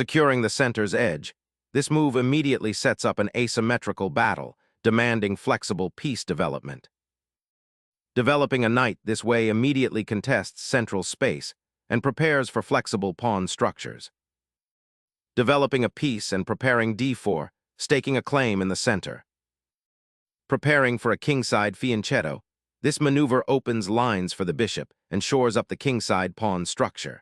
Securing the center's edge, this move immediately sets up an asymmetrical battle, demanding flexible piece development. Developing a knight this way immediately contests central space and prepares for flexible pawn structures. Developing a piece and preparing d4, staking a claim in the center. Preparing for a kingside fianchetto, this maneuver opens lines for the bishop and shores up the kingside pawn structure.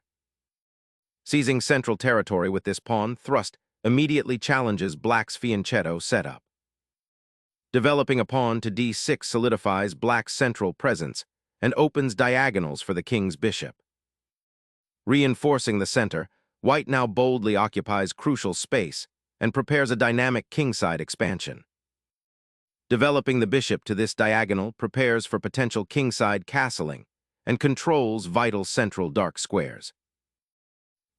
Seizing central territory with this pawn thrust immediately challenges black's fianchetto setup. Developing a pawn to d6 solidifies black's central presence and opens diagonals for the king's bishop. Reinforcing the center, white now boldly occupies crucial space and prepares a dynamic kingside expansion. Developing the bishop to this diagonal prepares for potential kingside castling and controls vital central dark squares.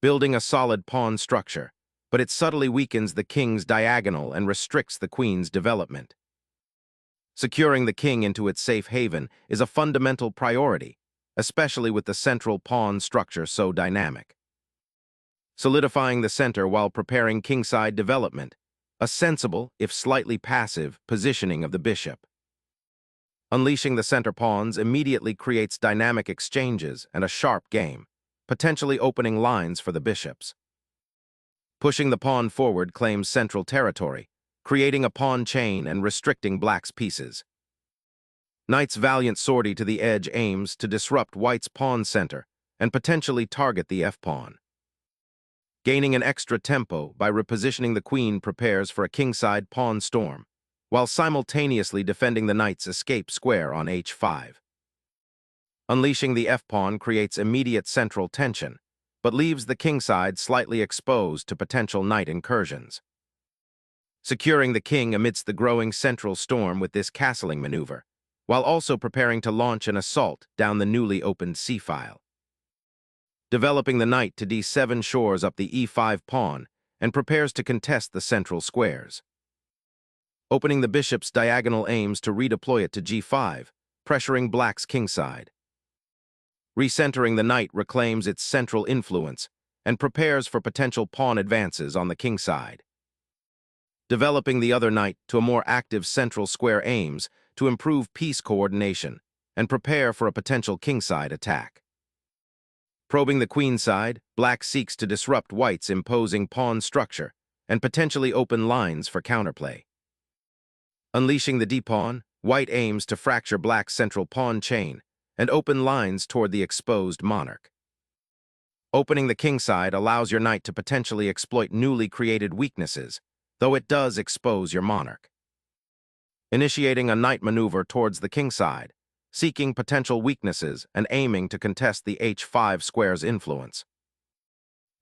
Building a solid pawn structure, but it subtly weakens the king's diagonal and restricts the queen's development. Securing the king into its safe haven is a fundamental priority, especially with the central pawn structure so dynamic. Solidifying the center while preparing kingside development, a sensible, if slightly passive, positioning of the bishop. Unleashing the center pawns immediately creates dynamic exchanges and a sharp game, potentially opening lines for the bishops. Pushing the pawn forward claims central territory, creating a pawn chain and restricting black's pieces. Knight's valiant sortie to the edge aims to disrupt white's pawn center and potentially target the f-pawn. Gaining an extra tempo by repositioning the queen prepares for a kingside pawn storm, while simultaneously defending the knight's escape square on h5. Unleashing the f-pawn creates immediate central tension, but leaves the kingside slightly exposed to potential knight incursions. Securing the king amidst the growing central storm with this castling maneuver, while also preparing to launch an assault down the newly opened c-file. Developing the knight to d7 shores up the e5 pawn and prepares to contest the central squares. Opening the bishop's diagonal aims to redeploy it to g5, pressuring black's kingside. Recentering the knight reclaims its central influence and prepares for potential pawn advances on the kingside. Developing the other knight to a more active central square aims to improve piece coordination and prepare for a potential kingside attack. Probing the queenside, black seeks to disrupt white's imposing pawn structure and potentially open lines for counterplay. Unleashing the d-pawn, white aims to fracture black's central pawn chain and open lines toward the exposed monarch. Opening the kingside allows your knight to potentially exploit newly created weaknesses, though it does expose your monarch. Initiating a knight maneuver towards the kingside, seeking potential weaknesses and aiming to contest the h5 square's influence.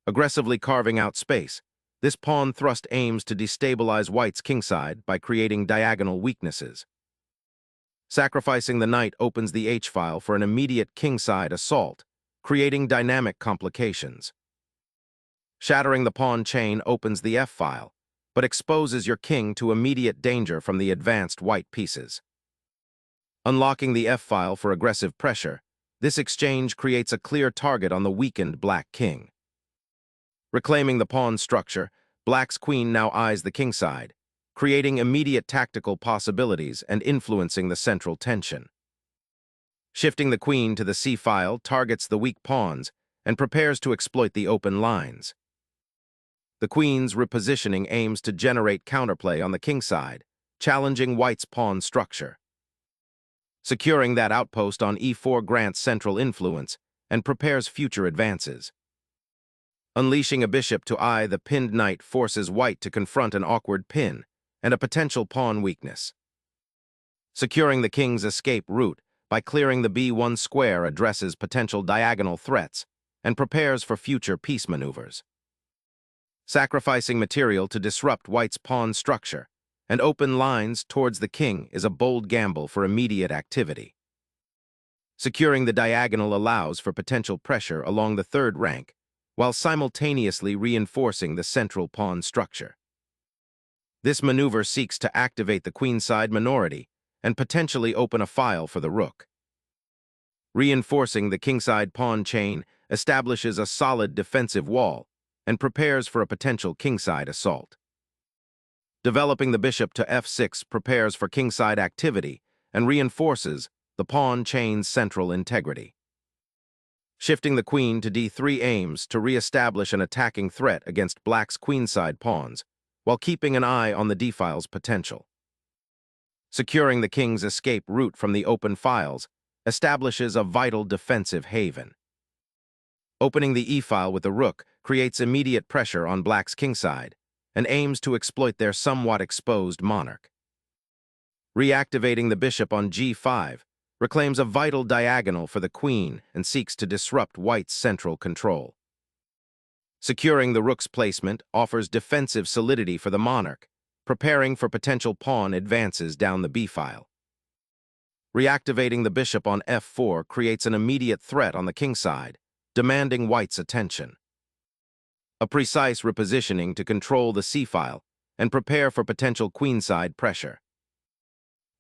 Aggressively carving out space, this pawn thrust aims to destabilize white's kingside by creating diagonal weaknesses. Sacrificing the knight opens the h-file for an immediate kingside assault, creating dynamic complications. Shattering the pawn chain opens the f-file, but exposes your king to immediate danger from the advanced white pieces. Unlocking the f-file for aggressive pressure, this exchange creates a clear target on the weakened black king. Reclaiming the pawn structure, black's queen now eyes the kingside, creating immediate tactical possibilities and influencing the central tension. Shifting the queen to the c-file targets the weak pawns and prepares to exploit the open lines. The queen's repositioning aims to generate counterplay on the kingside, challenging white's pawn structure. Securing that outpost on e4 grants central influence and prepares future advances. Unleashing a bishop to eye the pinned knight forces white to confront an awkward pin and a potential pawn weakness. Securing the king's escape route by clearing the b1 square addresses potential diagonal threats and prepares for future piece maneuvers. Sacrificing material to disrupt white's pawn structure and open lines towards the king is a bold gamble for immediate activity. Securing the diagonal allows for potential pressure along the third rank, while simultaneously reinforcing the central pawn structure. This maneuver seeks to activate the queenside minority and potentially open a file for the rook. Reinforcing the kingside pawn chain establishes a solid defensive wall and prepares for a potential kingside assault. Developing the bishop to f6 prepares for kingside activity and reinforces the pawn chain's central integrity. Shifting the queen to d3 aims to re-establish an attacking threat against black's queenside pawns, while keeping an eye on the d-file's potential. Securing the king's escape route from the open files establishes a vital defensive haven. Opening the e-file with the rook creates immediate pressure on black's kingside and aims to exploit their somewhat exposed monarch. Reactivating the bishop on g5 reclaims a vital diagonal for the queen and seeks to disrupt white's central control. Securing the rook's placement offers defensive solidity for the monarch, preparing for potential pawn advances down the b-file. Reactivating the bishop on f4 creates an immediate threat on the kingside, demanding white's attention. A precise repositioning to control the c-file and prepare for potential queenside pressure.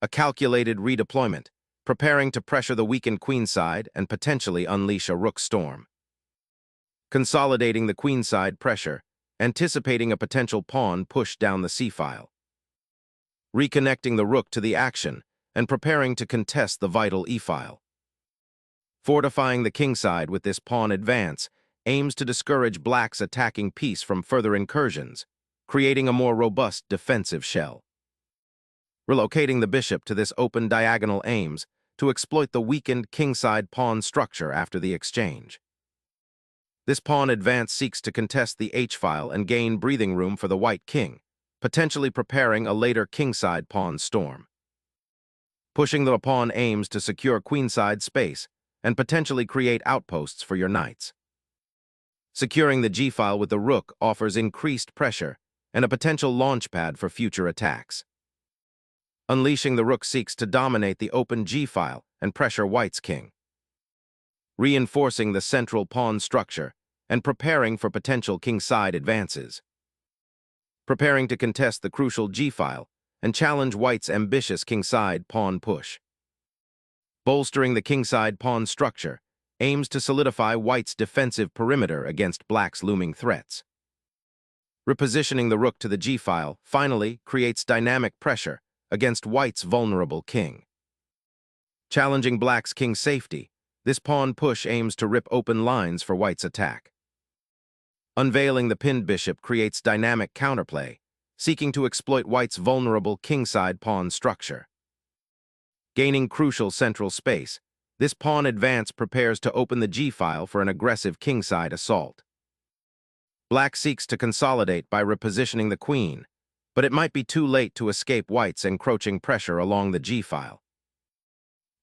A calculated redeployment, preparing to pressure the weakened queenside and potentially unleash a rook storm. Consolidating the queenside pressure, anticipating a potential pawn push down the c-file. Reconnecting the rook to the action and preparing to contest the vital e-file. Fortifying the kingside with this pawn advance aims to discourage black's attacking piece from further incursions, creating a more robust defensive shell. Relocating the bishop to this open diagonal aims to exploit the weakened kingside pawn structure after the exchange. This pawn advance seeks to contest the h-file and gain breathing room for the white king, potentially preparing a later kingside pawn storm. Pushing the pawn aims to secure queenside space and potentially create outposts for your knights. Securing the g-file with the rook offers increased pressure and a potential launchpad for future attacks. Unleashing the rook seeks to dominate the open g-file and pressure white's king. Reinforcing the central pawn structure and preparing for potential kingside advances. Preparing to contest the crucial g-file and challenge white's ambitious kingside pawn push. Bolstering the kingside pawn structure aims to solidify white's defensive perimeter against black's looming threats. Repositioning the rook to the g-file finally creates dynamic pressure against white's vulnerable king. Challenging black's king safety, this pawn push aims to rip open lines for white's attack. Unveiling the pinned bishop creates dynamic counterplay, seeking to exploit white's vulnerable kingside pawn structure. Gaining crucial central space, this pawn advance prepares to open the g-file for an aggressive kingside assault. Black seeks to consolidate by repositioning the queen, but it might be too late to escape white's encroaching pressure along the g-file.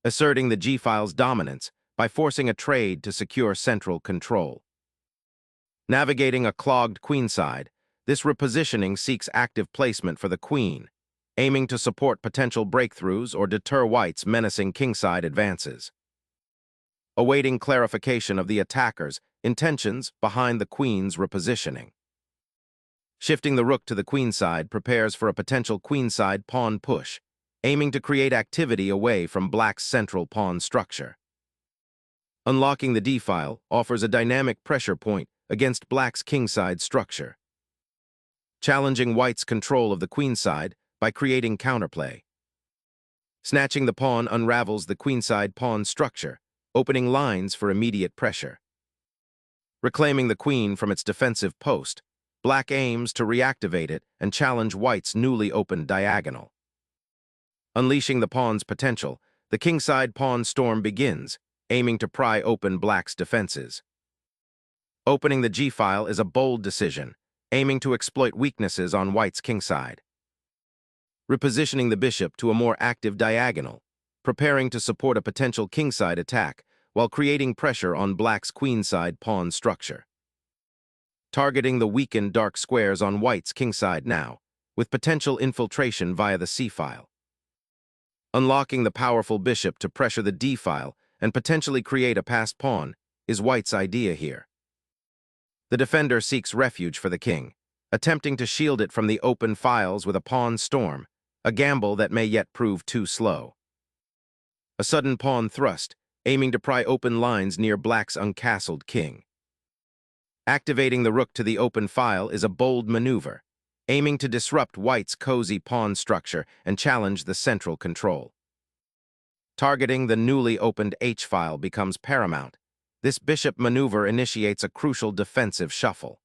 Asserting the g-file's dominance by forcing a trade to secure central control. Navigating a clogged queenside, this repositioning seeks active placement for the queen, aiming to support potential breakthroughs or deter white's menacing kingside advances. Awaiting clarification of the attacker's intentions behind the queen's repositioning. Shifting the rook to the queenside prepares for a potential queenside pawn push, aiming to create activity away from black's central pawn structure. Unlocking the d-file offers a dynamic pressure point against black's kingside structure. Challenging white's control of the queenside by creating counterplay. Snatching the pawn unravels the queenside pawn structure, opening lines for immediate pressure. Reclaiming the queen from its defensive post, black aims to reactivate it and challenge white's newly opened diagonal. Unleashing the pawn's potential, the kingside pawn storm begins, aiming to pry open black's defenses. Opening the g-file is a bold decision, aiming to exploit weaknesses on white's kingside. Repositioning the bishop to a more active diagonal, preparing to support a potential kingside attack while creating pressure on black's queenside pawn structure. Targeting the weakened dark squares on white's kingside now, with potential infiltration via the c-file. Unlocking the powerful bishop to pressure the d-file and potentially create a passed pawn is white's idea here. The defender seeks refuge for the king, attempting to shield it from the open files with a pawn storm, a gamble that may yet prove too slow. A sudden pawn thrust, aiming to pry open lines near black's uncastled king. Activating the rook to the open file is a bold maneuver, aiming to disrupt white's cozy pawn structure and challenge the central control. Targeting the newly opened h-file becomes paramount. This bishop maneuver initiates a crucial defensive shuffle.